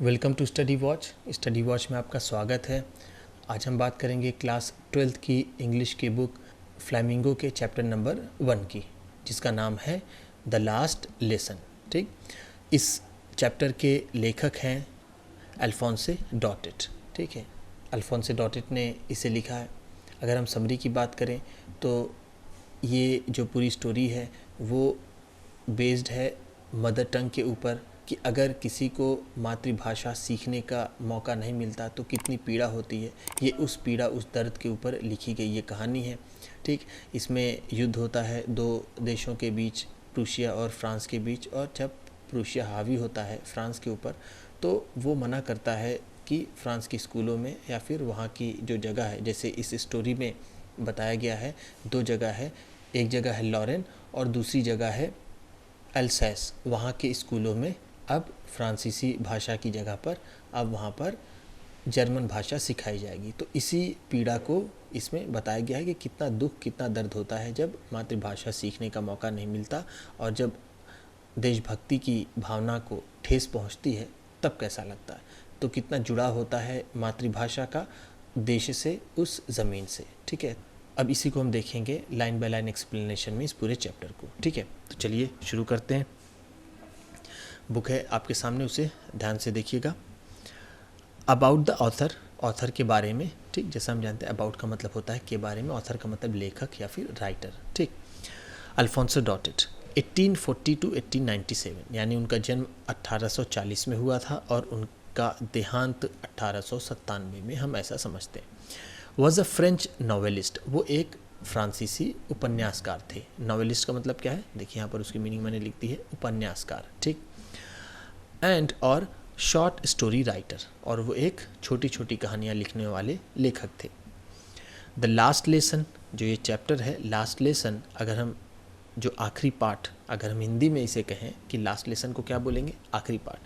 Welcome to study watch में आपका स्वागत है। आज हम बात करेंगे क्लास 12th की इंग्लिश की बुक फ्लैमिंगो के चैप्टर नंबर 1 की, जिसका नाम है द लास्ट लेसन। ठीक, इस चैप्टर के लेखक हैं अल्फोंसे डॉटेट। ठीक है, अल्फोंसे डॉटेट ने इसे लिखा है। अगर हम समरी की बात करें तो ये जो पूरी स्टोरी है वो बेस्ड है मदर टंग के ऊपर, कि अगर किसी को मातृभाषा सीखने का मौका नहीं मिलता तो कितनी पीड़ा होती है। ये उस पीड़ा, उस दर्द के ऊपर लिखी गई ये कहानी है। ठीक, इसमें युद्ध होता है दो देशों के बीच, प्रूशिया और फ्रांस के बीच, और जब प्रूशिया हावी होता है फ्रांस के ऊपर तो वो मना करता है कि फ्रांस के स्कूलों में या फिर वहाँ की जो जगह है, जैसे इस स्टोरी में बताया गया है, दो जगह है, एक जगह है लॉरेन और दूसरी जगह है अल्सैस। वहाँ के स्कूलों में अब फ्रांसीसी भाषा की जगह पर अब वहाँ पर जर्मन भाषा सिखाई जाएगी। तो इसी पीड़ा को इसमें बताया गया है कि कितना दुख, कितना दर्द होता है जब मातृभाषा सीखने का मौका नहीं मिलता, और जब देशभक्ति की भावना को ठेस पहुँचती है तब कैसा लगता है। तो कितना जुड़ा होता है मातृभाषा का देश से, उस ज़मीन से। ठीक है, अब इसी को हम देखेंगे लाइन बाय लाइन एक्सप्लेनेशन में इस पूरे चैप्टर को। ठीक है, तो चलिए शुरू करते हैं। बुक है आपके सामने, उसे ध्यान से देखिएगा। अबाउट द ऑथर के बारे में। ठीक, जैसा हम जानते हैं अबाउट का मतलब होता है के बारे में, ऑथर का मतलब लेखक या फिर राइटर। ठीक, अल्फोंसो डॉटेट 1840 to 1897, यानी उनका जन्म 1840 में हुआ था और उनका देहांत 1897 में, हम ऐसा समझते हैं। वॉज अ फ्रेंच नॉवेलिस्ट, वो एक फ्रांसीसी उपन्यासकार थे। नॉवेलिस्ट का मतलब क्या है, देखिए यहाँ पर उसकी मीनिंग मैंने लिख दी है, उपन्यासकार। ठीक, एंड और शॉर्ट स्टोरी राइटर, और वो एक छोटी छोटी कहानियाँ लिखने वाले लेखक थे। द लास्ट लेसन, जो ये चैप्टर है, लास्ट लेसन, अगर हम जो आखिरी पाठ, अगर हम हिंदी में इसे कहें कि लास्ट लेसन को क्या बोलेंगे, आखिरी पाठ।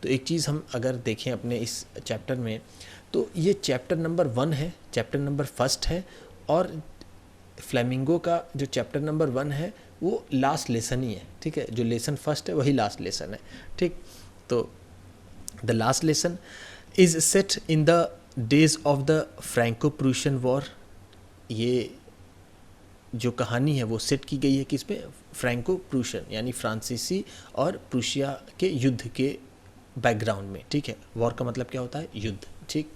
तो एक चीज़ हम अगर देखें अपने इस चैप्टर में, तो ये चैप्टर नंबर 1 है, चैप्टर नंबर 1 है, और फ्लेमिंगो का जो चैप्टर नंबर 1 है वो लास्ट लेसन ही है। ठीक है, जो लेसन फर्स्ट है वही लास्ट लेसन है। ठीक, तो the last lesson is set in the days of the Franco Prussian war. ये जो कहानी है वो सेट की गई है किसमें, फ्रैंको प्रूशियन, यानी फ्रांसीसी और प्रूशिया के युद्ध के बैकग्राउंड में। ठीक है, वॉर का मतलब क्या होता है, युद्ध। ठीक,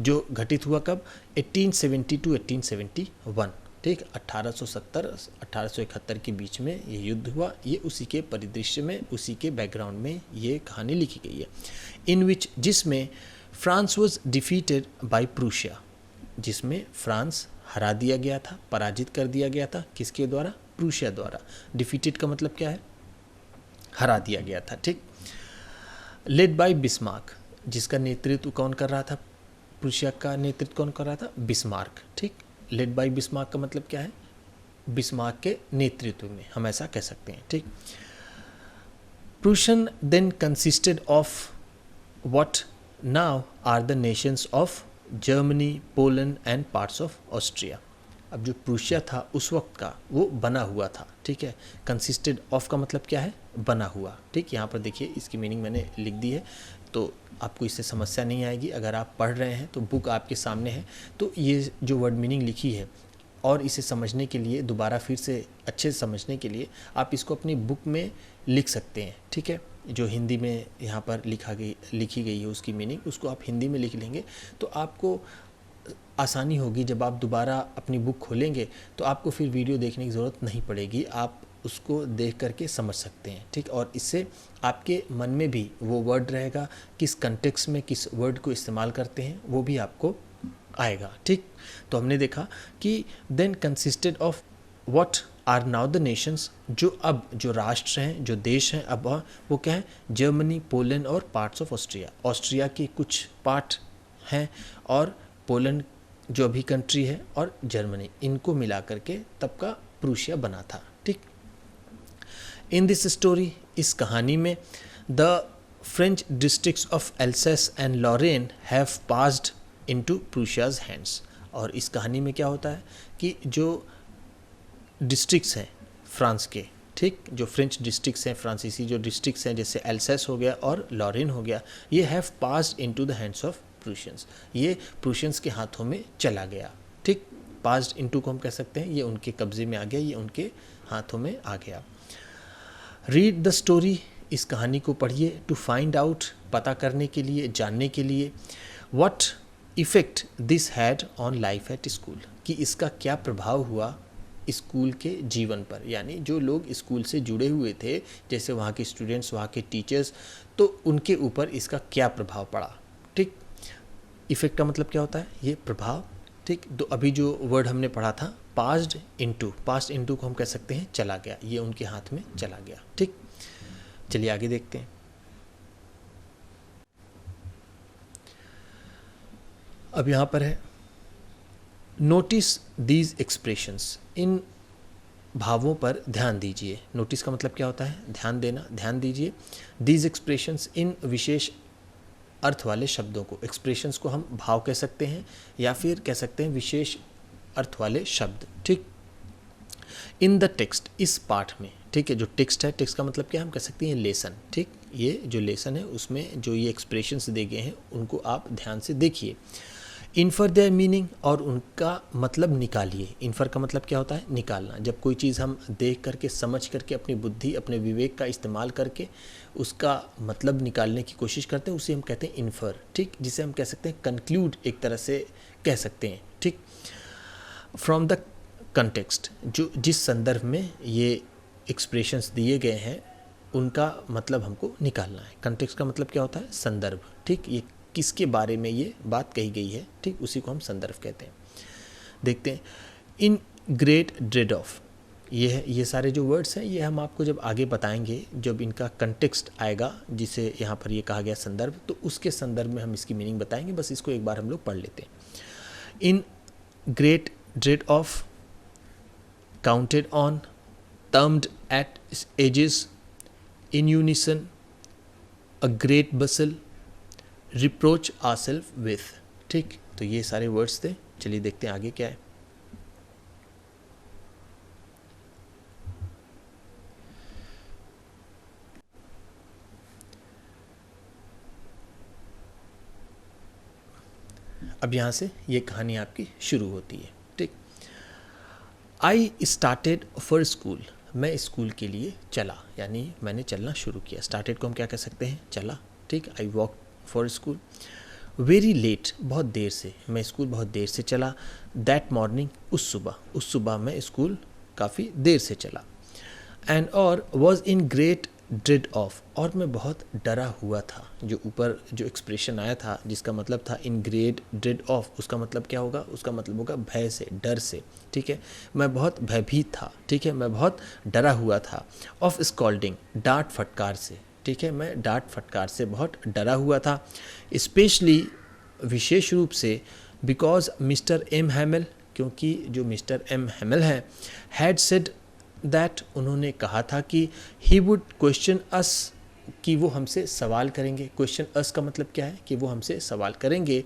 जो घटित हुआ कब, 1870 to 1871। ठीक, 1870-1871 के बीच में ये युद्ध हुआ। ये उसी के परिदृश्य में, उसी के बैकग्राउंड में ये कहानी लिखी गई है। इन विच, जिसमें France was defeated by Prussia, जिसमें फ्रांस हरा दिया गया था, पराजित कर दिया गया था, किसके द्वारा, प्रूशिया द्वारा। डिफीटेड का मतलब क्या है, हरा दिया गया था। ठीक, लेड बाय बिस्मार्क, जिसका नेतृत्व कौन कर रहा था, प्रूशिया का नेतृत्व कौन कर रहा था, बिस्मार्क। ठीक, लेड बाय बिस्मार्क का मतलब क्या है, बिस्मार्क के नेतृत्व में, हम ऐसा कह सकते हैं। ठीक, Prussian then consisted of what now are the nations of Germany, Poland and parts of Austria. अब जो प्रूशिया था उस वक्त का, वो बना हुआ था। ठीक है, कंसिस्टेड ऑफ का मतलब क्या है, बना हुआ। ठीक, यहाँ पर देखिए इसकी मीनिंग मैंने लिख दी है, तो आपको इससे समस्या नहीं आएगी। अगर आप पढ़ रहे हैं तो बुक आपके सामने है, तो ये जो वर्ड मीनिंग लिखी है, और इसे समझने के लिए, दोबारा फिर से अच्छे से समझने के लिए, आप इसको अपनी बुक में लिख सकते हैं। ठीक है, जो हिंदी में यहाँ पर लिखी गई है उसकी मीनिंग, उसको आप हिंदी में लिख लेंगे तो आपको आसानी होगी। जब आप दोबारा अपनी बुक खोलेंगे तो आपको फिर वीडियो देखने की ज़रूरत नहीं पड़ेगी, आप उसको देख करके समझ सकते हैं। ठीक, और इससे आपके मन में भी वो वर्ड रहेगा, किस कंटेक्स्ट में किस वर्ड को इस्तेमाल करते हैं वो भी आपको आएगा। ठीक, तो हमने देखा कि then consisted of what are now the nations, जो अब जो राष्ट्र हैं, जो देश हैं, अब वो क्या है, जर्मनी, पोलैंड और पार्ट्स ऑफ ऑस्ट्रिया। ऑस्ट्रिया के कुछ पार्ट हैं, और पोलैंड जो अभी कंट्री है, और जर्मनी, इनको मिला करके तब का प्रूशिया बना था। ठीक, इन दिस स्टोरी, इस कहानी में, the French districts of Alsace and Lorraine have passed into Prussia's hands. और इस कहानी में क्या होता है कि जो डिस्ट्रिक्ट्स हैं फ्रांस के, ठीक, जो फ्रेंच डिस्ट्रिक्ट्स हैं, फ्रांसीसी जो डिस्ट्रिक्ट्स हैं जैसे एल्सेस हो गया और लॉरेन हो गया, ये have passed into the hands of प्रूशियंस, ये प्रूशियंस के हाथों में चला गया। ठीक, पास्ड इनटू को हम कह सकते हैं ये उनके कब्जे में आ गया, ये उनके हाथों में आ गया। रीड द स्टोरी, इस कहानी को पढ़िए, टू फाइंड आउट, पता करने के लिए, जानने के लिए, what effect this had on life at school, कि इसका क्या प्रभाव हुआ स्कूल के जीवन पर, यानी जो लोग स्कूल से जुड़े हुए थे जैसे वहाँ के स्टूडेंट्स, वहाँ के टीचर्स, तो उनके ऊपर इसका क्या प्रभाव पड़ा। ठीक, इफ़ेक्ट का मतलब क्या होता है, ये प्रभाव। ठीक, तो अभी जो वर्ड हमने पढ़ा था पास्ड इनटू को हम कह सकते हैं चला गया, ये उनके हाथ में चला गया। ठीक, चलिए आगे देखते हैं। अब यहाँ पर है नोटिस दीज एक्सप्रेशंस, इन भावों पर ध्यान दीजिए। नोटिस का मतलब क्या होता है, ध्यान देना, ध्यान दीजिए। दीज एक्सप्रेशंस, इन विशेष अर्थ वाले शब्दों को, एक्सप्रेशंस को हम भाव कह सकते हैं या फिर कह सकते हैं विशेष अर्थ वाले शब्द। ठीक, इन द टेक्स्ट, इस पाठ में। ठीक है, जो टेक्स्ट है, टेक्स्ट का मतलब क्या है, हम कह सकते हैं लेसन। ठीक, ये जो लेसन है उसमें जो ये एक्सप्रेशंस दिए गए हैं उनको आप ध्यान से देखिए। इन्फर देयर मीनिंग, और उनका मतलब निकालिए। इन्फर का मतलब क्या होता है, निकालना। जब कोई चीज़ हम देख करके, समझ करके, अपनी बुद्धि, अपने विवेक का इस्तेमाल करके उसका मतलब निकालने की कोशिश करते हैं, उसे हम कहते हैं इन्फर। ठीक, जिसे हम कह सकते हैं कंक्लूड, एक तरह से कह सकते हैं। ठीक, फ्रॉम द कंटेक्स्ट, जो जिस संदर्भ में ये एक्सप्रेशंस दिए गए हैं उनका मतलब हमको निकालना है। कंटेक्स्ट का मतलब क्या होता है, संदर्भ। ठीक, ये किसके बारे में ये बात कही गई है, ठीक, उसी को हम संदर्भ कहते हैं। देखते हैं, इन ग्रेट ड्रेड ऑफ, ये है, ये सारे जो वर्ड्स हैं ये हम आपको जब आगे बताएंगे, जब इनका कंटेक्स्ट आएगा जिसे यहाँ पर ये कहा गया संदर्भ, तो उसके संदर्भ में हम इसकी मीनिंग बताएंगे। बस इसको एक बार हम लोग पढ़ लेते हैं। In great dread of, counted on, termed at edges, in unison, a great bustle, reproach ourselves with। ठीक, तो ये सारे वर्ड्स थे। चलिए देखते हैं आगे क्या है। अब यहाँ से ये कहानी आपकी शुरू होती है। ठीक, आई स्टार्टेड फॉर स्कूल, मैं स्कूल के लिए चला, यानी मैंने चलना शुरू किया। स्टार्टेड को हम क्या कह सकते हैं, चला। ठीक, I walk for school. Very late, बहुत देर से, मैं स्कूल बहुत देर से चला। दैट मॉर्निंग, उस सुबह मैं स्कूल काफ़ी देर से चला। एंड और was in great dread of, और मैं बहुत डरा हुआ था। जो ऊपर जो एक्सप्रेशन आया था जिसका मतलब था इन ग्रेट ड्रेड ऑफ, उसका मतलब क्या होगा, उसका मतलब होगा भय से, डर से। ठीक है, मैं बहुत भयभीत था। ठीक है, मैं बहुत डरा हुआ था। ऑफ स्कॉल्डिंग, डांट फटकार से। ठीक है, मैं डांट फटकार से बहुत डरा हुआ था। स्पेशली, विशेष रूप से, बिकॉज मिस्टर एम हैमल, क्योंकि जो मिस्टर एम हैमल हैं, हैड सेड दैट, उन्होंने कहा था कि ही वुड क्वेश्चन अस, कि वो हमसे सवाल करेंगे। क्वेश्चन अस का मतलब क्या है, कि वो हमसे सवाल करेंगे।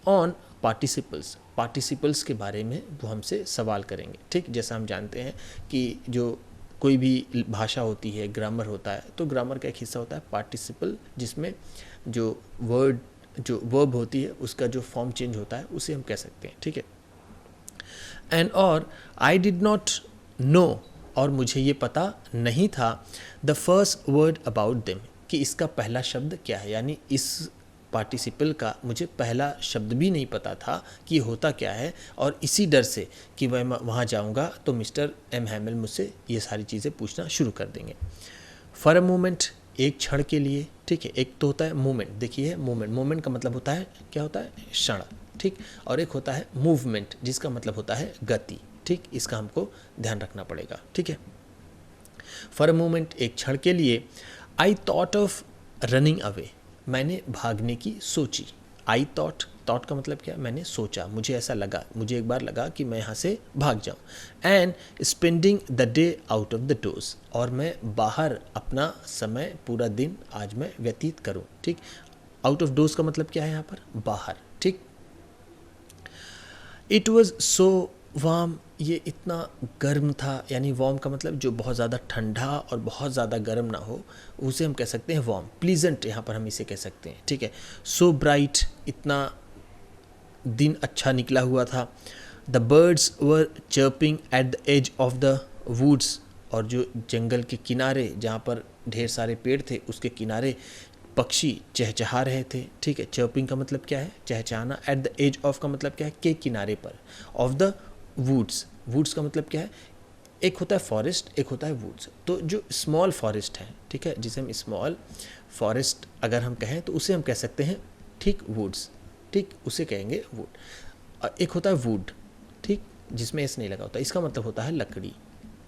ऑन पार्टिसिपल्स, पार्टिसिपल्स के बारे में वो हमसे सवाल करेंगे। ठीक, जैसा हम जानते हैं कि जो कोई भी भाषा होती है, ग्रामर होता है, तो ग्रामर का एक हिस्सा होता है पार्टिसिपल, जिसमें जो वर्ब होती है उसका जो फॉर्म चेंज होता है उसे हम कह सकते हैं। ठीक है, एंड और आई डिड नॉट नो, और मुझे ये पता नहीं था, the first word about them, कि इसका पहला शब्द क्या है, यानी इस पार्टिसिपल का मुझे पहला शब्द भी नहीं पता था कि होता क्या है। और इसी डर से कि मैं वहाँ जाऊँगा तो मिस्टर एम हैमल मुझसे ये सारी चीज़ें पूछना शुरू कर देंगे। फॉर अ मोमेंट, एक क्षण के लिए। ठीक है, एक तो होता है मोमेंट, देखिए मोमेंट का मतलब होता है, क्या होता है, क्षण। ठीक, और एक होता है मूवमेंट, जिसका मतलब होता है गति। ठीक, इसका हमको ध्यान रखना पड़ेगा। ठीक है, फॉर अ मोमेंट, एक क्षण के लिए। I thought of running away, मैंने भागने की सोची। आई थॉट का मतलब क्या है, मैंने सोचा, मुझे ऐसा लगा, मुझे एक बार लगा कि मैं यहाँ से भाग जाऊँ। And spending the day out of the doors, और मैं बाहर अपना समय, पूरा दिन आज मैं व्यतीत करूँ। ठीक, आउट ऑफ डोर्स का मतलब क्या है यहाँ पर, बाहर। ठीक, इट वॉज सो वार्म ये इतना गर्म था, यानी वार्म का मतलब जो बहुत ज़्यादा ठंडा और बहुत ज़्यादा गर्म ना हो, उसे हम कह सकते हैं वार्म। प्लीजेंट यहाँ पर हम इसे कह सकते हैं, ठीक है। सो ब्राइट, इतना दिन अच्छा निकला हुआ था। The birds were chirping at the edge of the woods, और जो जंगल के किनारे जहाँ पर ढेर सारे पेड़ थे उसके किनारे पक्षी चहचहा रहे थे, ठीक है। चर्पिंग का मतलब क्या है? चहचहाना। एट द एज ऑफ का मतलब क्या है? के किनारे पर। ऑफ द वुड्स, वुड्स का मतलब क्या है? एक होता है फॉरेस्ट, एक होता है वुड्स। तो जो स्मॉल फॉरेस्ट है, ठीक है, जिसे हम स्मॉल फॉरेस्ट अगर हम कहें तो उसे हम कह सकते हैं ठीक वुड्स, ठीक, उसे कहेंगे वुड। एक होता है वुड, ठीक, जिसमें एस नहीं लगा होता, इसका मतलब होता है लकड़ी,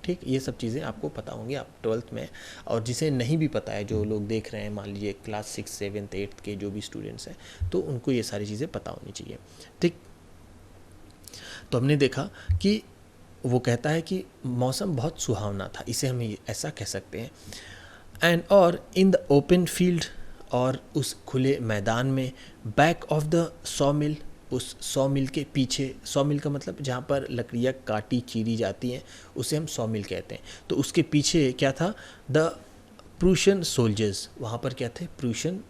ठीक। ये सब चीज़ें आपको पता होंगी आप 12th में, और जिसे नहीं भी पता है, जो लोग देख रहे हैं, मान लीजिए क्लास 6, 7, 8 के जो भी स्टूडेंट्स हैं, तो उनको ये सारी चीज़ें पता होनी चाहिए, ठीक। तो हमने देखा कि वो कहता है कि मौसम बहुत सुहावना था, इसे हम ऐसा कह सकते हैं। एंड और इन द ओपन फील्ड, और उस खुले मैदान में, बैक ऑफ द सॉ मिल, उस सॉ मिल के पीछे, सॉ मिल का मतलब जहाँ पर लकड़ियाँ काटी चीरी जाती हैं उसे हम सॉ मिल कहते हैं। तो उसके पीछे क्या था? द प्रूशियन सोल्जर्स, वहाँ पर क्या थे? प्रूशियन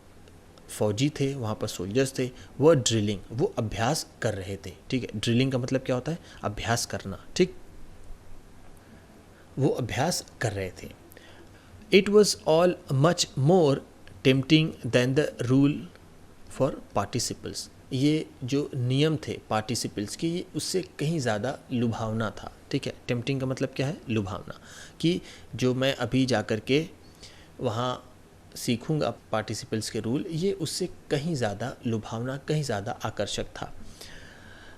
फौजी थे, वहाँ पर सोल्जर्स थे। वो ड्रिलिंग, वो अभ्यास कर रहे थे, ठीक है। ड्रिलिंग का मतलब क्या होता है? अभ्यास करना, ठीक। वो अभ्यास कर रहे थे। It was all much more tempting than the rule for participles, ये जो नियम थे पार्टिसिपल्स के, ये उससे कहीं ज़्यादा लुभावना था, ठीक है। टेम्पटिंग का मतलब क्या है? लुभावना, कि जो मैं अभी जा कर के वहाँ सीखूँगा पार्टिसिपल्स के रूल, ये उससे कहीं ज़्यादा लुभावना, कहीं ज़्यादा आकर्षक था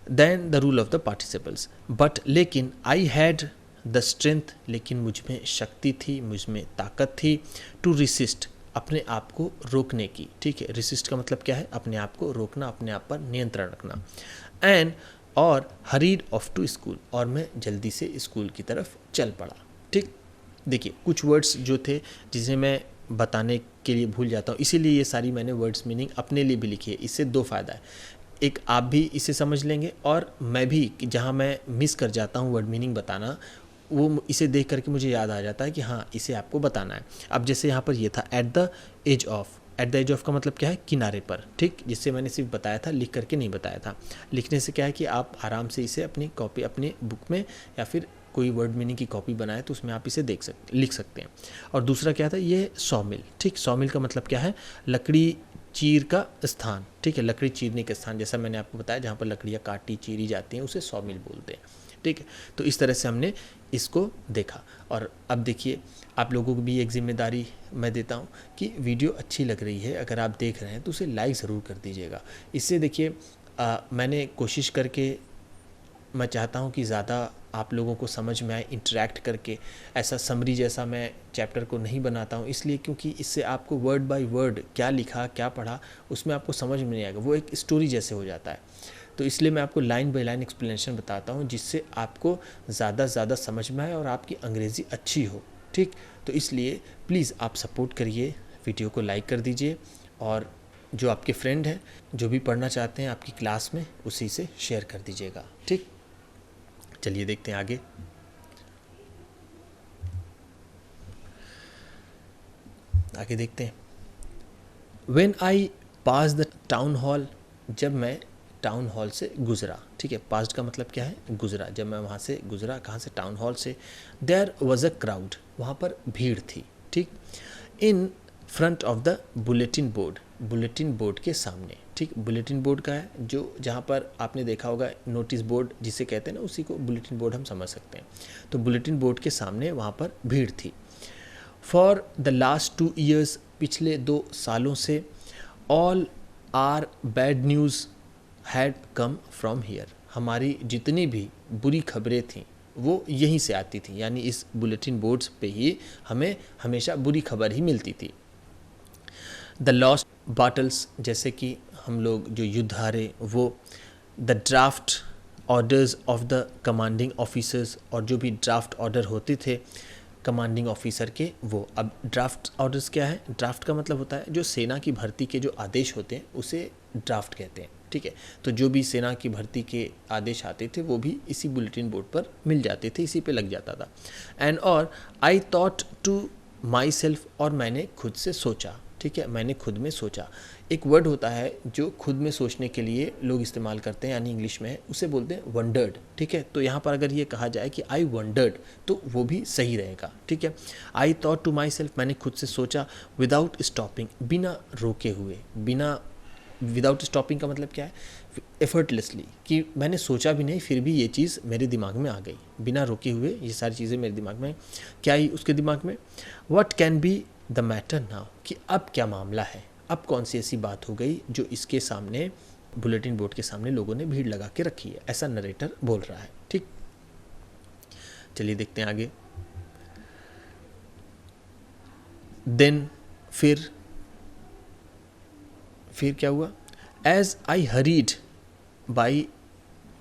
than the rule of the participles. But लेकिन आई हैड द स्ट्रेंथ, लेकिन मुझ में शक्ति थी, मुझ में ताकत थी, टू रिसिस्ट, अपने आप को रोकने की, ठीक है। रिसिस्ट का मतलब क्या है? अपने आप को रोकना, अपने आप पर नियंत्रण रखना। एंड और हरीड ऑफ टू स्कूल, और मैं जल्दी से स्कूल की तरफ चल पड़ा, ठीक। देखिए कुछ वर्ड्स जो थे जिसे मैं बताने के लिए भूल जाता हूँ, इसीलिए ये सारी मैंने वर्ड्स मीनिंग अपने लिए भी लिखी है। इससे दो फ़ायदा है, एक आप भी इसे समझ लेंगे, और मैं भी कि जहाँ मैं मिस कर जाता हूँ वर्ड मीनिंग बताना, वो इसे देख करके मुझे याद आ जाता है कि हाँ इसे आपको बताना है। अब जैसे यहाँ पर ये था at the edge of, at the edge of का मतलब क्या है? किनारे पर, ठीक, जिससे मैंने सिर्फ बताया था, लिख करके नहीं बताया था। लिखने से क्या है कि आप आराम से इसे अपनी कॉपी, अपने बुक में या फिर कोई वर्ड मीनिंग की कॉपी बनाए तो उसमें आप इसे लिख सकते हैं। और दूसरा क्या था? ये सॉमिल, ठीक। सॉमिल का मतलब क्या है? लकड़ी चीर का स्थान, ठीक है, लकड़ी चीरने का स्थान, जैसा मैंने आपको बताया जहाँ पर लकड़ियाँ काटी चीरी जाती हैं उसे सॉमिल बोलते हैं, ठीक है। तो इस तरह से हमने इसको देखा। और अब देखिए आप लोगों को भी एक जिम्मेदारी मैं देता हूँ कि वीडियो अच्छी लग रही है, अगर आप देख रहे हैं तो उसे लाइक ज़रूर कर दीजिएगा। इससे देखिए मैंने कोशिश करके, मैं चाहता हूँ कि ज़्यादा आप लोगों को समझ में आए, इंटरेक्ट करके। ऐसा समरी जैसा मैं चैप्टर को नहीं बनाता हूँ, इसलिए क्योंकि इससे आपको वर्ड बाय वर्ड क्या लिखा क्या पढ़ा उसमें आपको समझ में नहीं आएगा, वो एक स्टोरी जैसे हो जाता है। तो इसलिए मैं आपको लाइन बाय लाइन एक्सप्लेनेशन बताता हूँ जिससे आपको ज़्यादा से ज़्यादा समझ में आए और आपकी अंग्रेज़ी अच्छी हो, ठीक। तो इसलिए प्लीज़ आप सपोर्ट करिए, वीडियो को लाइक कर दीजिए, और जो आपके फ्रेंड हैं जो भी पढ़ना चाहते हैं आपकी क्लास में उसी से शेयर कर दीजिएगा, ठीक। चलिए देखते हैं आगे। आगे देखते हैं। When I passed the town hall, जब मैं टाउन हॉल से गुजरा, ठीक है। पास्ट का मतलब क्या है? गुजरा। जब मैं वहाँ से गुजरा, कहाँ से? टाउन हॉल से। देयर वॉज अ क्राउड, वहाँ पर भीड़ थी, ठीक। In front of the bulletin board, bulletin board के सामने, ठीक। बुलेटिन बोर्ड का है जो, जहाँ पर आपने देखा होगा नोटिस बोर्ड जिसे कहते हैं ना, उसी को बुलेटिन बोर्ड हम समझ सकते हैं। तो बुलेटिन बोर्ड के सामने वहाँ पर भीड़ थी। फॉर द लास्ट 2 years, पिछले 2 सालों से, all our bad news had come from here, हमारी जितनी भी बुरी खबरें थीं वो यहीं से आती थी, यानी इस बुलेटिन बोर्ड्स पे ही हमें हमेशा बुरी खबर ही मिलती थी। द लॉस्ट बाटल्स, जैसे कि हम लोग जो युद्ध हारे वो, the draft orders of the commanding officers, और जो भी ड्राफ्ट ऑर्डर होते थे कमांडिंग ऑफिसर के वो। अब ड्राफ्ट ऑर्डर्स क्या है? ड्राफ्ट का मतलब होता है जो सेना की भर्ती के जो आदेश होते हैं उसे ड्राफ्ट कहते हैं, ठीक। ठीक है। तो जो भी सेना की भर्ती के आदेश आते थे वो भी इसी बुलेटिन बोर्ड पर मिल जाते थे, इसी पे लग जाता था। एंड और I thought to myself, और मैंने खुद से सोचा, ठीक है, मैंने खुद में सोचा। एक वर्ड होता है जो खुद में सोचने के लिए लोग इस्तेमाल करते हैं, यानी इंग्लिश में है, उसे बोलते हैं वंडर्ड, ठीक है। तो यहाँ पर अगर ये कहा जाए कि आई वंडर्ड तो वो भी सही रहेगा, ठीक है। I thought to myself, मैंने खुद से सोचा, विदाउट स्टॉपिंग, बिना रोके हुए, बिना, विदाउट स्टॉपिंग का मतलब क्या है, एफर्टलेसली, कि मैंने सोचा भी नहीं फिर भी ये चीज़ मेरे दिमाग में आ गई, बिना रोके हुए ये सारी चीज़ें मेरे दिमाग में। क्या आई उसके दिमाग में, what can be the matter now, कि अब क्या मामला है, अब कौन सी ऐसी बात हो गई जो इसके सामने, बुलेटिन बोर्ड के सामने लोगों ने भीड़ लगा के रखी है, ऐसा नरेटर बोल रहा है, ठीक। चलिए देखते हैं आगे। देन फिर क्या हुआ, एज आई हरीड बाई,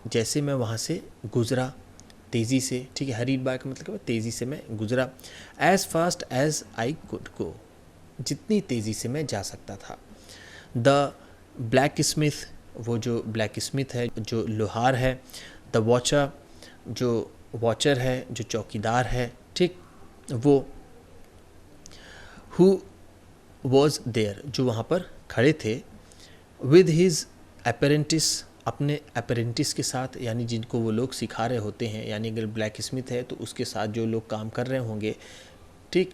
जैसे मैं वहाँ से गुजरा तेज़ी से, ठीक है, हरीड बाय का मतलब तेज़ी से मैं गुजरा, as fast as I could go, जितनी तेज़ी से मैं जा सकता था। द ब्लैक स्मिथ, वो जो ब्लैक स्मिथ है, जो लोहार है, द वॉचर, जो वॉचर है, जो चौकीदार है, ठीक, वो, हु वॉज देयर, जो वहाँ पर खड़े थे, विद हिज अपेरेंटिस, अपने अपेरेंटिस के साथ, यानी जिनको वो लोग सिखा रहे होते हैं, यानी अगर ब्लैक स्मिथ है तो उसके साथ जो लोग काम कर रहे होंगे, ठीक,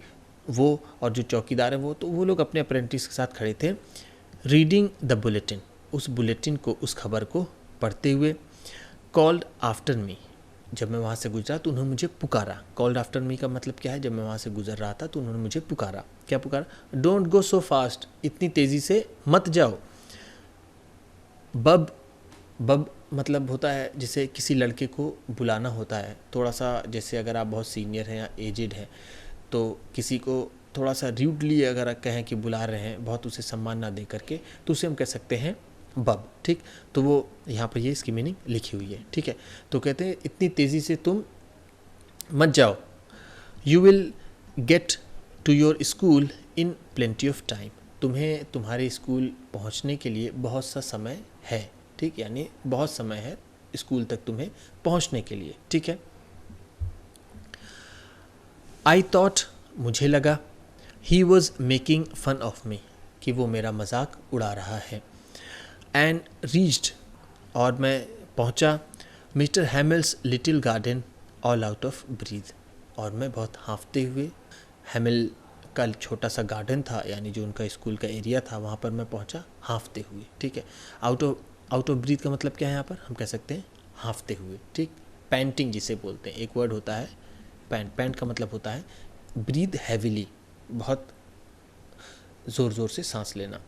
वो, और जो चौकीदार है वो, तो वो लोग अपने अप्रेंटिस के साथ खड़े थे। रीडिंग द बुलेटिन, उस बुलेटिन को, उस खबर को पढ़ते हुए। कॉल्ड आफ्टर मी, जब मैं वहाँ से गुजरा तो उन्होंने मुझे पुकारा। कॉल्ड आफ्टर मी का मतलब क्या है, जब मैं वहाँ से गुजर रहा था तो उन्होंने मुझे पुकारा। क्या पुकारा, डोंट गो सो फास्ट, इतनी तेज़ी से मत जाओ। बब, बब मतलब होता है जैसे किसी लड़के को बुलाना होता है, थोड़ा सा, जैसे अगर आप बहुत सीनियर हैं या एजेड हैं तो किसी को थोड़ा सा र्यूडली अगर कहें कि बुला रहे हैं, बहुत उसे सम्मान ना दे करके, तो उसे हम कह सकते हैं बब, ठीक। तो वो यहाँ पर ये इसकी मीनिंग लिखी हुई है, ठीक है। तो कहते हैं इतनी तेज़ी से तुम मत जाओ, you will get to your school in plenty of time, तुम्हें तुम्हारे स्कूल पहुँचने के लिए बहुत सा समय है, ठीक, यानी बहुत समय है स्कूल तक तुम्हें पहुँचने के लिए, ठीक है। आई थॉट, मुझे लगा, he was making fun of me, कि वो मेरा मजाक उड़ा रहा है। एंड रीच्ड, और मैं पहुंचा, mister Hamel's little garden all out of breath, और मैं बहुत हाँफते हुए, हैमिल का छोटा सा गार्डन था, यानी जो उनका स्कूल का एरिया था, वहाँ पर मैं पहुँचा हाँफते हुए, ठीक है। आउट ऑफ ब्रीथ का मतलब क्या है, यहाँ पर हम कह सकते हैं हाँफते हुए, ठीक। पैंटिंग जिसे बोलते हैं, एक वर्ड होता है पैंट का मतलब होता है ब्रीथ हैविली, बहुत ज़ोर ज़ोर से सांस लेना,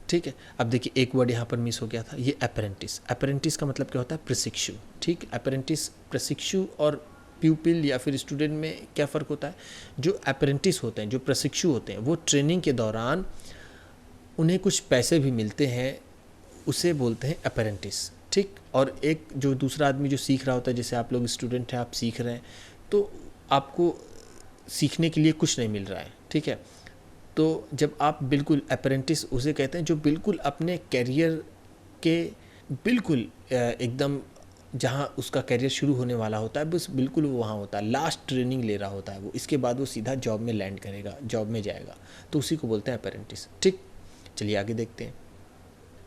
ठीक है। अब देखिए एक वर्ड यहाँ पर मिस हो गया था, ये अप्रेंटिस। अप्रेंटिस का मतलब क्या होता है, प्रशिक्षु, ठीक। अप्रेंटिस, प्रशिक्षु और प्यूपिल या फिर स्टूडेंट में क्या फ़र्क होता है, जो अप्रेंटिस होते हैं, जो प्रशिक्षु होते हैं, वो ट्रेनिंग के दौरान उन्हें कुछ पैसे भी मिलते हैं, उसे बोलते हैं अप्रेंटिस, ठीक। और एक जो दूसरा आदमी जो सीख रहा होता है, जैसे आप लोग स्टूडेंट हैं, आप सीख रहे हैं, तो आपको सीखने के लिए कुछ नहीं मिल रहा है, ठीक है। तो जब आप बिल्कुल अप्रेंटिस उसे कहते हैं जो बिल्कुल अपने कैरियर के बिल्कुल एकदम जहाँ उसका कैरियर शुरू होने वाला होता है, बस बिल्कुल वो वहाँ होता है, लास्ट ट्रेनिंग ले रहा होता है वो, इसके बाद वो सीधा जॉब में लैंड करेगा, जॉब में जाएगा, तो उसी को बोलते हैं अप्रेंटिस, ठीक। चलिए आगे देखते हैं।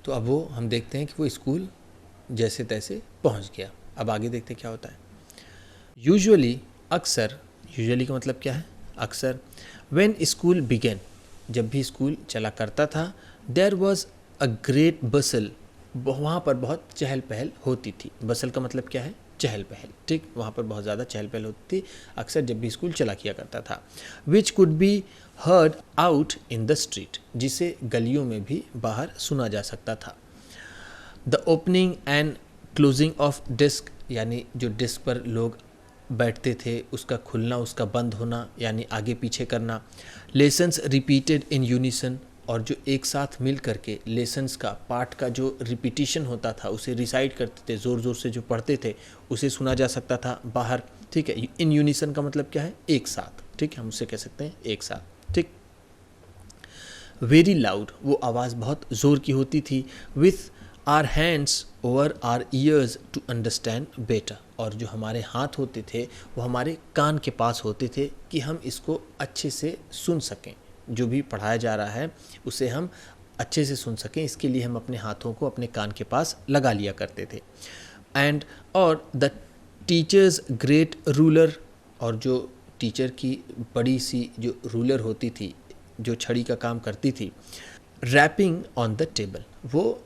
तो अब वो हम देखते हैं कि वो स्कूल जैसे तैसे पहुँच गया। अब आगे देखते हैं क्या होता है। यूजुअली, अक्सर, यूजुअली का मतलब क्या है, अक्सर। व्हेन स्कूल बिगेन, जब भी स्कूल चला करता था, देयर वॉज अ ग्रेट बसल, वहाँ पर बहुत चहल पहल होती थी। बसल का मतलब क्या है, चहल पहल, ठीक। वहाँ पर बहुत ज़्यादा चहल पहल होती थी अक्सर जब भी स्कूल चला किया करता था। Which could be heard out in the street, जिसे गलियों में भी बाहर सुना जा सकता था। The opening and closing of desk, यानी जो डेस्क पर लोग बैठते थे उसका खुलना, उसका बंद होना, यानी आगे पीछे करना। लेसन्स रिपीटेड इन यूनिसन, और जो एक साथ मिल करके लेसन्स का, पाठ का जो रिपीटिशन होता था उसे रिसाइट करते थे, ज़ोर ज़ोर से जो पढ़ते थे उसे सुना जा सकता था बाहर, ठीक है। इन यूनिसन का मतलब क्या है, एक साथ, ठीक है, हम उसे कह सकते हैं एक साथ, ठीक। वेरी लाउड, वो आवाज़ बहुत ज़ोर की होती थी। With our hands over our ears to understand better, और जो हमारे हाथ होते थे वो हमारे कान के पास होते थे कि हम इसको अच्छे से सुन सकें, जो भी पढ़ाया जा रहा है उसे हम अच्छे से सुन सकें, इसके लिए हम अपने हाथों को अपने कान के पास लगा लिया करते थे। एंड और द टीचर्स ग्रेट रूलर, और जो टीचर की बड़ी सी जो रूलर होती थी, जो छड़ी का काम करती थी, रैपिंग ऑन द टेबल, वो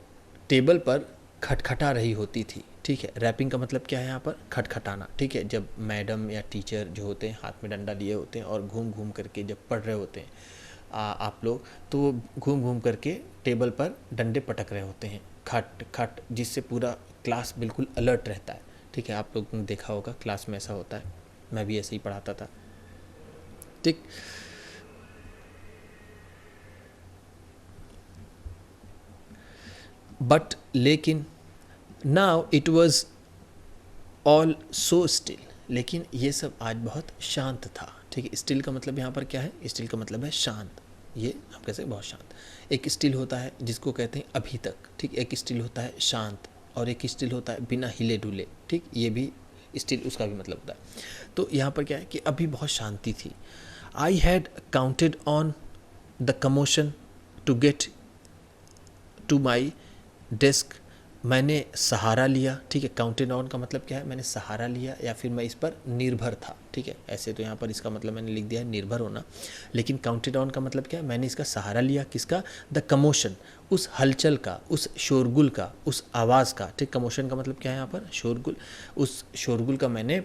टेबल पर खटखटा रही होती थी। ठीक है, रैपिंग का मतलब क्या है यहाँ पर? खटखटाना। ठीक है, जब मैडम या टीचर जो होते हैं हाथ में डंडा लिए होते हैं और घूम घूम करके जब पढ़ रहे होते हैं आप लोग, तो घूम घूम करके टेबल पर डंडे पटक रहे होते हैं, खट खट, जिससे पूरा क्लास बिल्कुल अलर्ट रहता है। ठीक है, आप लोगों ने देखा होगा क्लास में ऐसा होता है, मैं भी ऐसे ही पढ़ाता था। ठीक, बट लेकिन now it was all so still, लेकिन ये सब आज बहुत शांत था। ठीक है, स्टिल का मतलब यहाँ पर क्या है? स्टिल का मतलब है शांत। ये आप कह सकते बहुत शांत। एक स्टिल होता है जिसको कहते हैं अभी तक। ठीक, एक स्टिल होता है शांत, और एक स्टिल होता है बिना हिले डुले। ठीक, ये भी स्टिल, उसका भी मतलब होता है। तो यहाँ पर क्या है कि अभी बहुत शांति थी। I had counted on the commotion to get to my desk, मैंने सहारा लिया। ठीक है, काउंटेड ऑन का मतलब क्या है? मैंने सहारा लिया, या फिर मैं इस पर निर्भर था। ठीक है, ऐसे तो यहाँ पर इसका मतलब मैंने लिख दिया है निर्भर होना, लेकिन काउंटेड ऑन का मतलब क्या है? मैंने इसका सहारा लिया। किसका? द कमोशन, उस हलचल का, उस शोरगुल का, उस आवाज़ का। ठीक, कमोशन का मतलब क्या है यहाँ पर? शोरगुल। उस शोरगुल का मैंने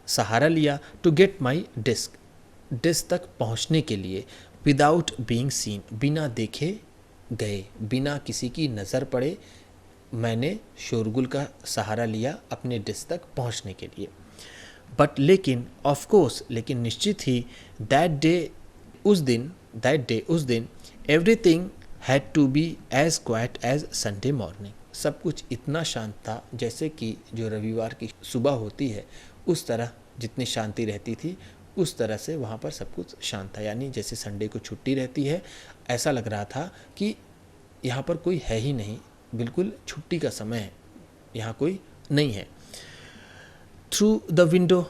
सहारा लिया। To get my desk, desk तक पहुँचने के लिए। विदाउट बीइंग सीन, बिना देखे गए, बिना किसी की नज़र पड़े, मैंने शोरगुल का सहारा लिया अपने डेस्क तक पहुंचने के लिए। बट लेकिन, ऑफ कोर्स, लेकिन निश्चित ही, उस दिन everything had to be as quiet as Sunday morning, सब कुछ इतना शांत था जैसे कि जो रविवार की सुबह होती है उस तरह जितनी शांति रहती थी, उस तरह से वहाँ पर सब कुछ शांत था। यानी जैसे संडे को छुट्टी रहती है, ऐसा लग रहा था कि यहाँ पर कोई है ही नहीं, बिल्कुल छुट्टी का समय है, यहाँ कोई नहीं है। थ्रू द विंडो,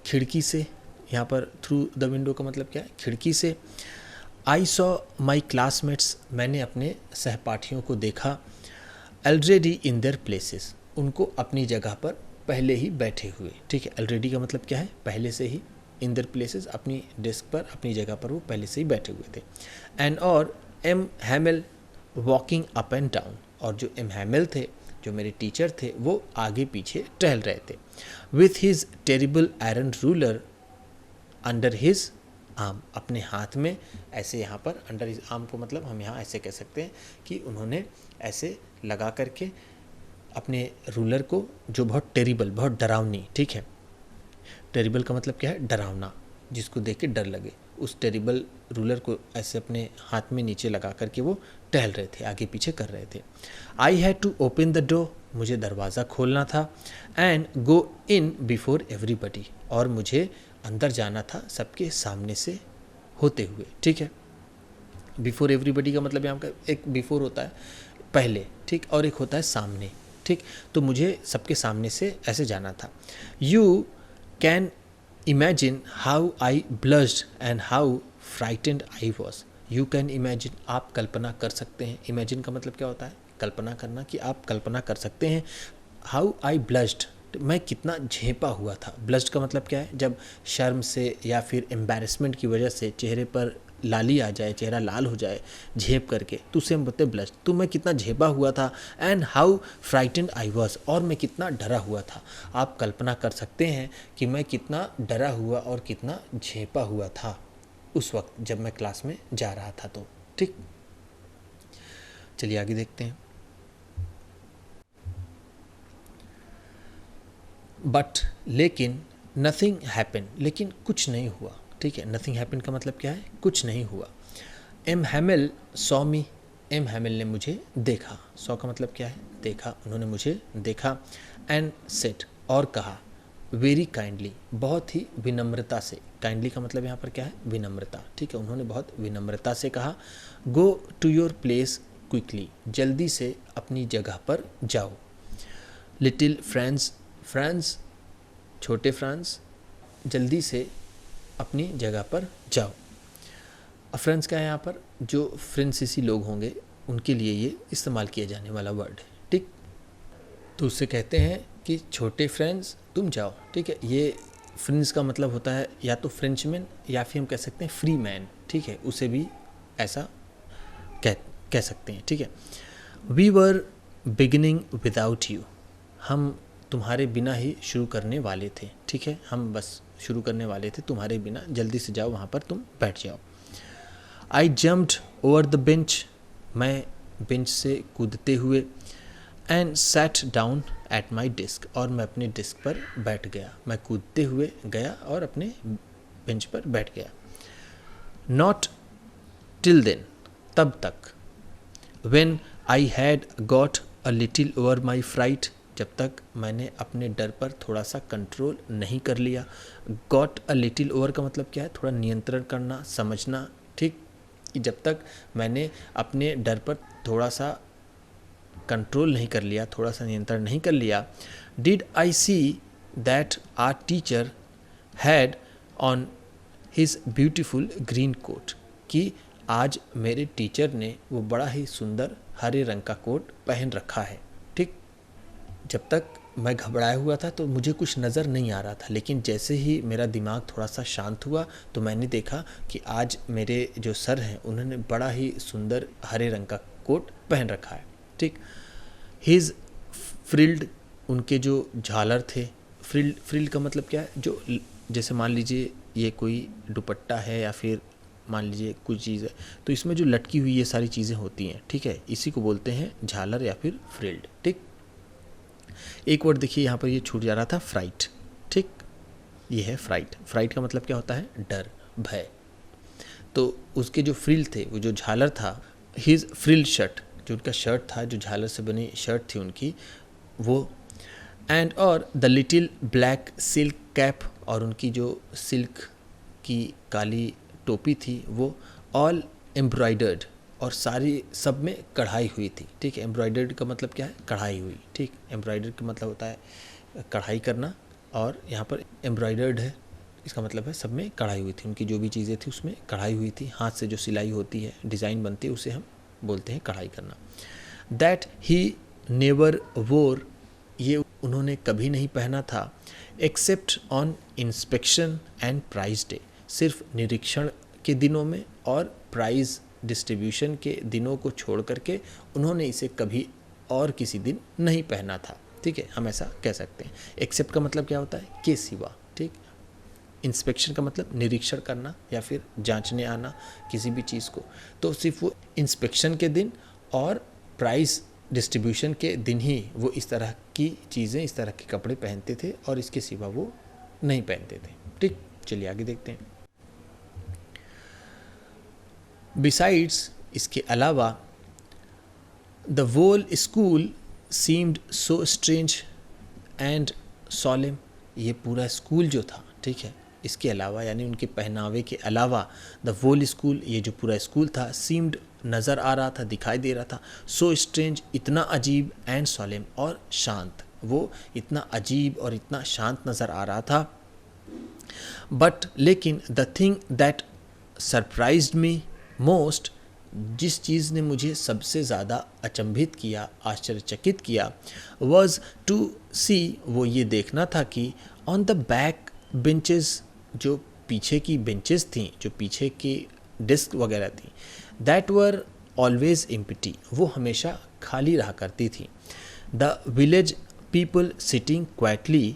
खिड़की से, यहाँ पर थ्रू द विंडो का मतलब क्या है? खिड़की से। आई सॉ माई क्लासमेट्स, मैंने अपने सहपाठियों को देखा। ऑलरेडी इन देयर प्लेसेस, उनको अपनी जगह पर पहले ही बैठे हुए। ठीक है, ऑलरेडी का मतलब क्या है? पहले से ही। इन देयर प्लेसेस, अपनी डेस्क पर, अपनी जगह पर वो पहले से ही बैठे हुए थे। एंड और M Hamel walking up and down, और जो एम हैमिल थे, जो मेरे टीचर थे, वो आगे पीछे टहल रहे थे। With his terrible iron ruler under his arm, अपने हाथ में ऐसे, यहाँ पर अंडर हिज आर्म को मतलब हम यहाँ ऐसे कह सकते हैं कि उन्होंने ऐसे लगा करके अपने रूलर को, जो बहुत टेरिबल, बहुत डरावनी। ठीक है, टेरिबल का मतलब क्या है? डरावना, जिसको देख के डर लगे। उस टेरिबल रूलर को ऐसे अपने हाथ में नीचे लगा करके वो टहल रहे थे, आगे पीछे कर रहे थे। I had to open the door, मुझे दरवाज़ा खोलना था। And go in before everybody, और मुझे अंदर जाना था सबके सामने से होते हुए। ठीक है, बिफोर एवरीबडी का मतलब यहाँ का एक बिफोर होता है पहले, ठीक, और एक होता है सामने। ठीक, तो मुझे सबके सामने से ऐसे जाना था। You can imagine how I blushed and how frightened I was. You can imagine, आप कल्पना कर सकते हैं। इमेजिन का मतलब क्या होता है? कल्पना करना, कि आप कल्पना कर सकते हैं। हाउ आई ब्लश्ड, मैं कितना झेपा हुआ था। ब्लश्ड का मतलब क्या है? जब शर्म से या फिर एम्बैरेसमेंट की वजह से चेहरे पर लाली आ जाए, चेहरा लाल हो जाए झेप करके, तो उसे हम बोलते हैं ब्लश। तो मैं कितना झेपा हुआ था। And how frightened I was, और मैं कितना डरा हुआ था। आप कल्पना कर सकते हैं कि मैं कितना डरा हुआ और कितना झेपा हुआ था उस वक्त जब मैं क्लास में जा रहा था। तो ठीक, चलिए आगे देखते हैं। बट लेकिन, नथिंग हैपन, लेकिन कुछ नहीं हुआ। ठीक है, नथिंग हैपन का मतलब क्या है? कुछ नहीं हुआ। एम हैमिल सॉ मी, एम हैमिल ने मुझे देखा। सॉ का मतलब क्या है? देखा, उन्होंने मुझे देखा। एंड सेड, और कहा, वेरी काइंडली, बहुत ही विनम्रता से। काइंडली का मतलब यहाँ पर क्या है? विनम्रता। ठीक है, उन्होंने बहुत विनम्रता से कहा। Go to your place quickly, जल्दी से अपनी जगह पर जाओ। लिटिल फ्रांस, फ्रांस छोटे फ्रांस, जल्दी से अपनी जगह पर जाओ। फ्रांस का है यहाँ पर, जो फ्रांसीसी लोग होंगे उनके लिए ये इस्तेमाल किया जाने वाला वर्ड है, ठीक। तो उससे कहते हैं कि छोटे फ्रेंड्स तुम जाओ, ठीक है। ये फ्रेंड्स का मतलब होता है या तो फ्रेंचमैन या फिर हम कह सकते हैं फ्री मैन, ठीक है, उसे भी ऐसा कह सकते हैं, ठीक है। We were beginning without you, हम तुम्हारे बिना ही शुरू करने वाले थे, ठीक है, हम बस शुरू करने वाले थे तुम्हारे बिना, जल्दी से जाओ वहाँ पर तुम बैठ जाओ। आई जम्प्ड ओवर द बेंच, मैं बेंच से कूदते हुए, and sat down at my desk, और मैं अपने डेस्क पर बैठ गया। मैं कूदते हुए गया और अपने बेंच पर बैठ गया। नॉट टिल देन, तब तक। When I had got a little over my fright, जब तक मैंने अपने डर पर थोड़ा सा कंट्रोल नहीं कर लिया। गॉट अ लिटिल ओवर का मतलब क्या है, थोड़ा नियंत्रण करना, समझना, ठीक। कि जब तक मैंने अपने डर पर थोड़ा सा कंट्रोल नहीं कर लिया, थोड़ा सा नियंत्रण नहीं कर लिया। Did I see that our teacher had on his beautiful green coat, कि आज मेरे टीचर ने वो बड़ा ही सुंदर हरे रंग का कोट पहन रखा है, ठीक। जब तक मैं घबराया हुआ था तो मुझे कुछ नज़र नहीं आ रहा था, लेकिन जैसे ही मेरा दिमाग थोड़ा सा शांत हुआ तो मैंने देखा कि आज मेरे जो सर हैं उन्होंने बड़ा ही सुंदर हरे रंग का कोट पहन रखा है, ठीक। हिज फ्रिल्ड, उनके जो झालर थे, फ्रिल्ड का मतलब क्या है, जो जैसे मान लीजिए ये कोई दुपट्टा है या फिर मान लीजिए कुछ चीज़ है, तो इसमें जो लटकी हुई ये सारी चीज़ें होती हैं, ठीक है, इसी को बोलते हैं झालर या फिर फ्रिल्ड, ठीक। एक वर्ड देखिए यहाँ पर ये छूट जा रहा था, फ्राइट, ठीक। ये है फ्राइट। फ्राइट का मतलब क्या होता है, डर, भय। तो उसके जो फ्रिल थे, वो जो झालर था, हिज फ्रिल शर्ट, जो उनका शर्ट था, जो झालर से बनी शर्ट थी उनकी, वो, एंड और the little black silk cap, और उनकी जो सिल्क की काली टोपी थी, वो ऑल एम्ब्रॉयडर्ड, और सारी सब में कढ़ाई हुई थी, ठीक है। एम्ब्रॉयडर्ड का मतलब क्या है, कढ़ाई हुई, ठीक। एम्ब्रॉयडर्ड का मतलब होता है कढ़ाई करना, और यहाँ पर एम्ब्रॉयडर्ड है, इसका मतलब है सब में कढ़ाई हुई थी, उनकी जो भी चीज़ें थी उसमें कढ़ाई हुई थी। हाथ से जो सिलाई होती है, डिज़ाइन बनती है, उसे हम बोलते हैं कढ़ाई करना। दैट ही नेवर वोर, ये उन्होंने कभी नहीं पहना था, except on inspection and prize day, सिर्फ निरीक्षण के दिनों में और प्राइज़ डिस्ट्रीब्यूशन के दिनों को छोड़ करके उन्होंने इसे कभी और किसी दिन नहीं पहना था, ठीक है, हम ऐसा कह सकते हैं। एक्सेप्ट का मतलब क्या होता है, के सिवा, ठीक। इंस्पेक्शन का मतलब निरीक्षण करना या फिर जांचने आना किसी भी चीज़ को, तो सिर्फ वो इंस्पेक्शन के दिन और प्राइस डिस्ट्रीब्यूशन के दिन ही वो इस तरह की चीज़ें, इस तरह के कपड़े पहनते थे, और इसके सिवा वो नहीं पहनते थे, ठीक। चलिए आगे देखते हैं। बिसाइड्स, इसके अलावा, the whole school seemed so strange and solemn, ये पूरा स्कूल जो था, ठीक है, इसके अलावा यानी उनके पहनावे के अलावा, द वोल स्कूल, ये जो पूरा स्कूल था, सीम्ड नज़र आ रहा था, दिखाई दे रहा था, सो स्ट्रेंज, इतना अजीब, एंड सोलेम, और शांत, वो इतना अजीब और इतना शांत नज़र आ रहा था। बट लेकिन the thing that surprised me most, जिस चीज़ ने मुझे सबसे ज़्यादा अचंभित किया, आश्चर्यचकित किया, वॉज टू सी, वो ये देखना था कि ऑन द बैक बेंचेस, जो पीछे की बेंचेस थीं, जो पीछे की डेस्क वगैरह थी, दैट वर ऑलवेज एम्प्टी, वो हमेशा खाली रहा करती थी। The village people sitting quietly,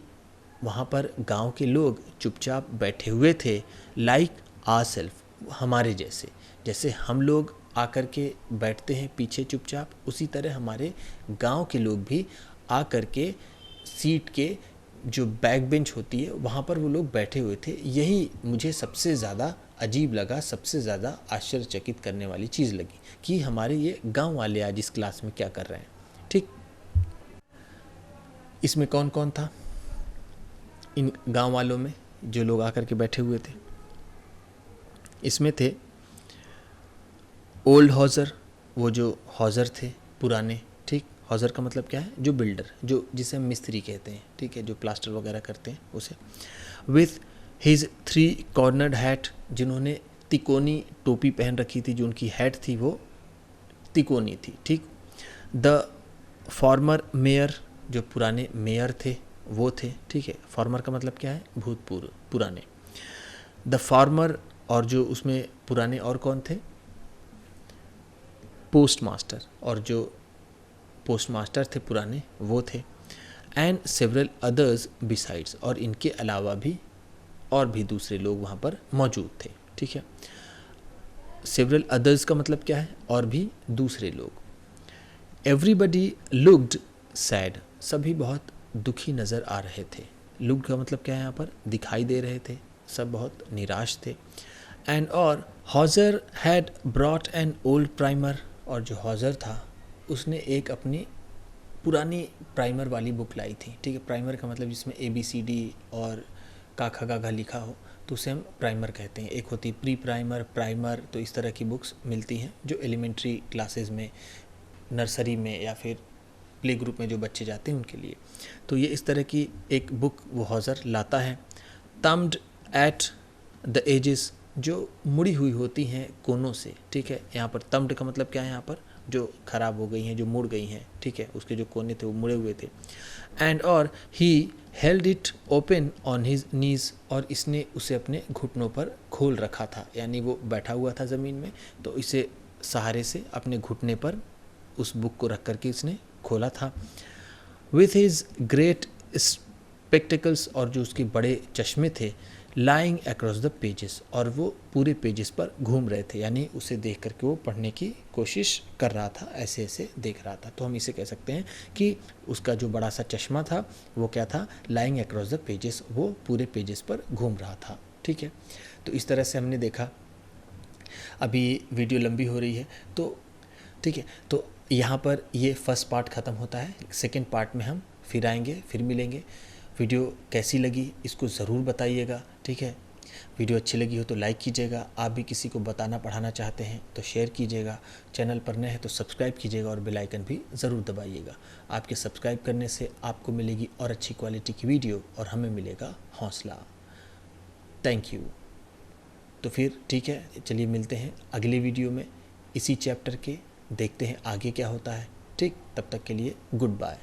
वहाँ पर गांव के लोग चुपचाप बैठे हुए थे, लाइक आवरसेल्फ, हमारे जैसे, जैसे हम लोग आकर के बैठते हैं पीछे चुपचाप, उसी तरह हमारे गांव के लोग भी आकर के सीट के जो बैक बेंच होती है वहाँ पर वो लोग बैठे हुए थे। यही मुझे सबसे ज़्यादा अजीब लगा, सबसे ज़्यादा आश्चर्यचकित करने वाली चीज़ लगी कि हमारे ये गांव वाले आज इस क्लास में क्या कर रहे हैं, ठीक। इसमें कौन कौन था इन गांव वालों में जो लोग आकर के बैठे हुए थे? इसमें थे ओल्ड हॉजर, वो जो हॉजर थे पुराने, ठीक, हॉजर का मतलब क्या है, जो बिल्डर, जो जिसे हम मिस्त्री कहते हैं, ठीक है, जो प्लास्टर वगैरह करते हैं उसे, विथ हिज 3 कॉर्नर्ड हैट, जिन्होंने तिकोनी टोपी पहन रखी थी, जो उनकी हैट थी वो तिकोनी थी, ठीक। द फॉर्मर मेयर, जो पुराने मेयर थे वो थे, ठीक है, फॉर्मर का मतलब क्या है, भूतपूर्व, पुराने। द फार्मर, और जो उसमें पुराने और कौन थे, पोस्ट मास्टर, और जो पोस्ट मास्टर थे पुराने वो थे। एंड सेवरल अदर्स बिसाइड्स, और इनके अलावा भी और भी दूसरे लोग वहाँ पर मौजूद थे, ठीक है। सेवरल अदर्स का मतलब क्या है, और भी दूसरे लोग। एवरीबडी लुक्ड सैड, सभी बहुत दुखी नज़र आ रहे थे। लुक्ड का मतलब क्या है, यहाँ पर दिखाई दे रहे थे, सब बहुत निराश थे। एंड और Hauser had brought an old primer, और जो हॉजर था उसने एक अपनी पुरानी प्राइमर वाली बुक लाई थी, ठीक है। प्राइमर का मतलब जिसमें ABCD और काखा गाघा लिखा हो तो उसे हम प्राइमर कहते हैं। एक होती प्री प्राइमर, प्राइमर, तो इस तरह की बुक्स मिलती हैं जो एलिमेंट्री क्लासेस में, नर्सरी में या फिर प्ले ग्रुप में जो बच्चे जाते हैं उनके लिए। तो ये इस तरह की एक बुक वो हॉजर लाता है। तम्ड एट द एजेस, जो मुड़ी हुई होती हैं कोनों से, ठीक है। यहाँ पर तम्ड का मतलब क्या है, यहाँ पर जो खराब हो गई हैं, जो मुड़ गई हैं, ठीक है, उसके जो कोने थे वो मुड़े हुए थे। एंड और he held it open on his knees, और इसने उसे अपने घुटनों पर खोल रखा था, यानी वो बैठा हुआ था ज़मीन में तो इसे सहारे से अपने घुटने पर उस बुक को रख करके इसने खोला था। विथ हिज ग्रेट स्पेक्टिकल्स, और जो उसके बड़े चश्मे थे, लाइंग अक्रॉस द पेजेस, और वो पूरे पेजेस पर घूम रहे थे, यानी उसे देख करके वो पढ़ने की कोशिश कर रहा था, ऐसे ऐसे देख रहा था। तो हम इसे कह सकते हैं कि उसका जो बड़ा सा चश्मा था वो क्या था, लाइंग अक्रॉस द पेजेस, वो पूरे पेजेस पर घूम रहा था, ठीक है। तो इस तरह से हमने देखा। अभी वीडियो लंबी हो रही है तो ठीक है, तो यहाँ पर ये फर्स्ट पार्ट ख़त्म होता है। सेकंड पार्ट में हम फिर आएंगे, फिर मिलेंगे। वीडियो कैसी लगी इसको ज़रूर बताइएगा, ठीक है। वीडियो अच्छी लगी हो तो लाइक कीजिएगा। आप भी किसी को बताना पढ़ाना चाहते हैं तो शेयर कीजिएगा। चैनल पर नए हैं तो सब्सक्राइब कीजिएगा और बेल आइकन भी ज़रूर दबाइएगा। आपके सब्सक्राइब करने से आपको मिलेगी और अच्छी क्वालिटी की वीडियो और हमें मिलेगा हौसला। Thank you. तो फिर ठीक है, चलिए मिलते हैं अगली वीडियो में इसी चैप्टर के, देखते हैं आगे क्या होता है। ठीक, तब तक के लिए गुड बाय।